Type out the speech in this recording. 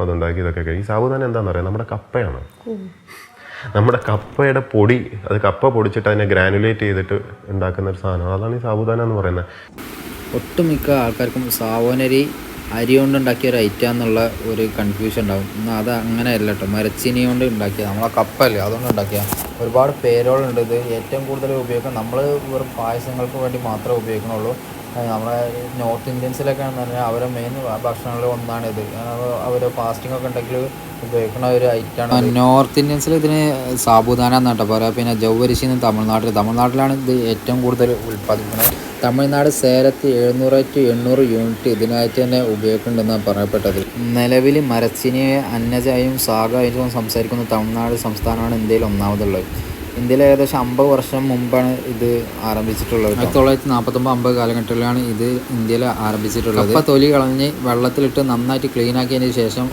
അതുണ്ടാക്കിയതൊക്കെ കഴിയും. സാബുദാന എന്താണെന്ന് പറയാം, നമ്മുടെ കപ്പയാണ്. നമ്മുടെ കപ്പയുടെ പൊടി, അത് കപ്പ പൊടിച്ചിട്ട് അതിനെ ഗ്രാനുലേറ്റ് ചെയ്തിട്ട് ഉണ്ടാക്കുന്ന ഒരു സാധനം, അതാണ് ഈ സാബുദാന എന്ന് പറയുന്നത്. ഒട്ടുമിക്ക ആൾക്കാർക്കും സാവോനരി അരി കൊണ്ട് ഉണ്ടാക്കിയ ഒരു ഐറ്റം എന്നുള്ള ഒരു കൺഫ്യൂഷൻ ഉണ്ടാകും. എന്നാൽ അത് അങ്ങനെയല്ല കേട്ടോ. മരച്ചീനി കൊണ്ട് ഉണ്ടാക്കിയ നമ്മളെ കപ്പല്ലേ അതുകൊണ്ട് ഉണ്ടാക്കിയ ഒരുപാട് പേരുകളുണ്ട്. ഇത് ഏറ്റവും കൂടുതൽ ഉപയോഗിക്കുക നമ്മൾ വെറും പായസങ്ങൾക്ക് വേണ്ടി മാത്രമേ ഉപയോഗിക്കണുള്ളൂ. നമ്മുടെ നോർത്ത് ഇന്ത്യൻസിലൊക്കെ ആണെന്ന് പറഞ്ഞാൽ അവരുടെ മെയിൻ ഭക്ഷണങ്ങളിൽ ഒന്നാണിത്. അവർ ഫാസ്റ്റിംഗ് ഒക്കെ ഉണ്ടെങ്കിൽ ഉപയോഗിക്കുന്ന ഒരു ഐറ്റമാണ്. നോർത്ത് ഇന്ത്യൻസിൽ ഇതിന് സാബുദാന എന്നാട്ടോ പറയാം. പിന്നെ ജൗവരിശി എന്ന് തമിഴ്നാട്ടിലാണ് ഇത് ഏറ്റവും കൂടുതൽ ഉൽപ്പാദിപ്പിക്കുന്നത്. തമിഴ്നാട് സേലത്ത് 700-800 യൂണിറ്റ് ഇതിനായിട്ട് തന്നെ ഉപയോഗിക്കുന്നുണ്ടെന്നാണ് പറയപ്പെട്ടത്. നിലവിൽ മരച്ചീനിയെ അന്നജായും സാഗായും സംസാരിക്കുന്ന തമിഴ്നാട് സംസ്ഥാനമാണ് ഇന്ത്യയിൽ ഒന്നാമതുള്ളത്. ഇന്ത്യയിൽ ഏകദേശം 50 വർഷം മുമ്പാണ് ഇത് ആരംഭിച്ചിട്ടുള്ളത്. 1949-50 കാലഘട്ടത്തിലാണ് ഇത് ഇന്ത്യയിൽ ആരംഭിച്ചിട്ടുള്ളത്. അപ്പോൾ തൊലി കളഞ്ഞ് വെള്ളത്തിലിട്ട് നന്നായിട്ട് ക്ലീൻ ആക്കിയതിന് ശേഷം